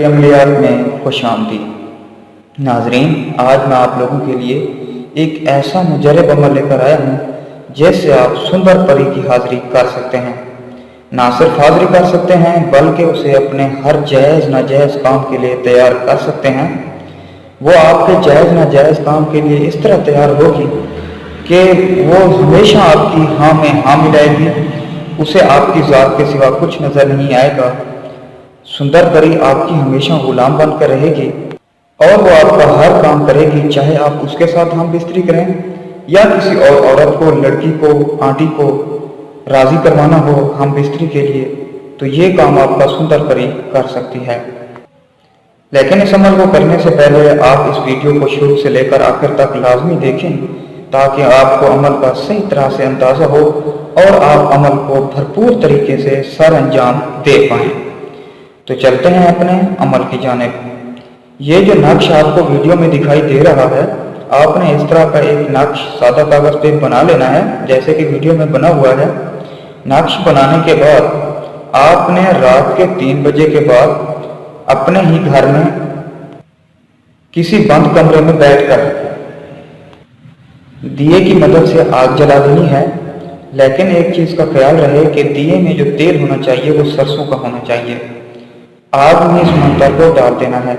अमलियात में खुश आमदीद। नाजरीन, आज मैं आप लोगों के लिए एक ऐसा मुजरब अमल लेकर आया हूँ जिससे आप सुंदर परी की हाजिरी कर सकते हैं। ना सिर्फ हाजिरी कर सकते हैं बल्कि उसे अपने हर जायज़ नाजायज़ काम के लिए तैयार कर सकते हैं। वो आपके जायज़ नाजायज़ काम के लिए इस तरह तैयार होगी कि वो हमेशा आपकी हाँ में हाँ मिलाएगी, उसे आपकी ज़ात के सिवा कुछ नज़र नहीं आएगा। सुंदर परी आपकी हमेशा गुलाम बनकर रहेगी और वो आपका हर काम करेगी, चाहे आप उसके साथ हम बिस्तरी करें या किसी और औरत को, लड़की को, आंटी को राज़ी करवाना हो हम बिस्तरी के लिए, तो ये काम आपका सुंदर परी कर सकती है। लेकिन इस अमल को करने से पहले आप इस वीडियो को शुरू से लेकर आखिर तक लाजमी देखें ताकि आपको अमल का सही तरह से अंदाज़ा हो और आप अमल को भरपूर तरीके से सर अंजाम दे पाएँ। तो चलते हैं अपने अमल की जानिब। ये जो नक्श आपको वीडियो में दिखाई दे रहा है, आपने इस तरह का एक नक्श सादा कागज़ पे बना लेना है जैसे कि वीडियो में बना हुआ है। नक्श बनाने के बाद आपने रात के 3 बजे के बाद अपने ही घर में किसी बंद कमरे में बैठकर दिए की मदद से आग जला देनी है। लेकिन एक चीज़ का ख्याल रहे कि दिए में जो तेल होना चाहिए वो सरसों का होना चाहिए। आग में इस मंतर को डाल देना है।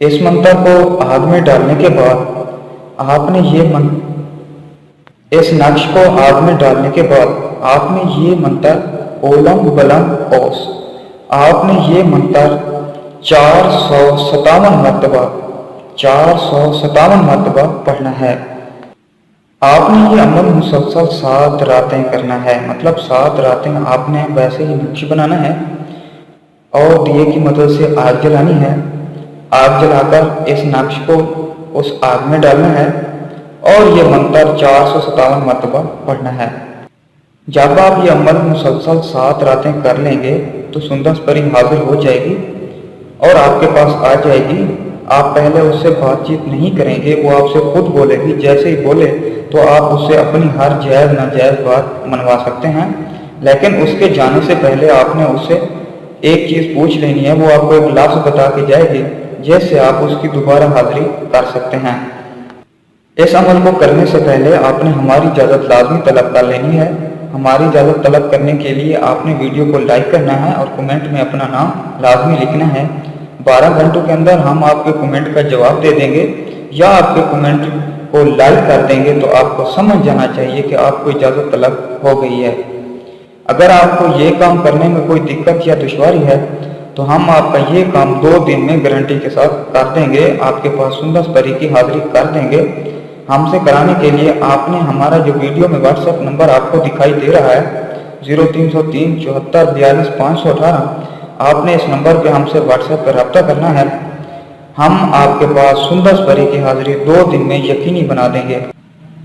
इस मंतर को आग में डालने के बाद आपने इस नक्श को आग में डालने के बाद आपने ये मंतर ओलम बलम ओस आपने ये मंतर 457 मरतबा पढ़ना है। आपने ये अमल मुसलसल 7 रातें करना है, मतलब 7 रातें आपने वैसे ही नक्श बनाना है और दिए की मदद से आग जलानी है। आग जलाकर इस नक्श को उस आग में डालना है और ये मंत्र 457 मरतबा पढ़ना है। जब आप ये अमल मुसलसल 7 रातें कर लेंगे तो सुंदर परी हाजिर हो जाएगी और आपके पास आ जाएगी। आप पहले उससे बातचीत नहीं करेंगे, वो आपसे खुद बोलेगी। जैसे ही बोले तो आप उससे अपनी हर जायज़ नाजायज़ बात मनवा सकते हैं। लेकिन उसके जाने से पहले आपने उससे एक चीज़ पूछ लेनी है, वो आपको एक लफ्ज़ बता के जाएगी जिससे आप उसकी दोबारा हाजिरी कर सकते हैं। इस अमल को करने से पहले आपने हमारी इजाज़त लाजमी तलब कर लेनी है। हमारी इजाज़त तलब करने के लिए आपने वीडियो को लाइक करना है और कमेंट में अपना नाम लाजमी लिखना है। 12 घंटों के अंदर हम आपके कमेंट का जवाब दे देंगे या आपके कमेंट को लाइक कर देंगे तो आपको समझ जाना चाहिए कि आपको इजाज़त तलब हो गई है। अगर आपको ये काम करने में कोई दिक्कत या दुश्वारी है तो हम आपका ये काम 2 दिन में गारंटी के साथ कर देंगे। आपके पास सुंदर परी की हाजिरी कर देंगे। हमसे कराने के लिए आपने हमारा जो वीडियो में व्हाट्सएप नंबर आपको दिखाई दे रहा है 0303 74 42 518, आपने इस नंबर पे हमसे व्हाट्सएप पर रब्ता करना है। हम आपके पास सुंदर परी की हाजिरी 2 दिन में यकीनी बना देंगे।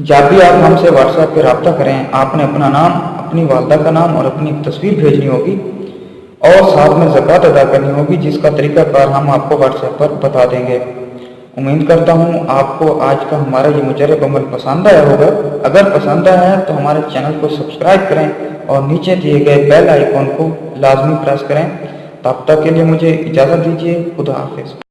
जब भी आप हमसे व्हाट्सएप पर रब्ता करें आपने अपना नाम, अपनी वालदा का नाम और अपनी तस्वीर भेजनी होगी और साथ में ज़कात अदा करनी होगी, जिसका तरीकाकार हम आपको व्हाट्सएप पर बता देंगे। उम्मीद करता हूँ आपको आज का हमारा ये मुजरब अमल पसंद आया होगा। अगर पसंद आया है तो हमारे चैनल को सब्सक्राइब करें और नीचे दिए गए बेल आइकॉन को लाजमी प्रेस करें। तब तक के लिए मुझे इजाज़त दीजिए। खुदा हाफिज़।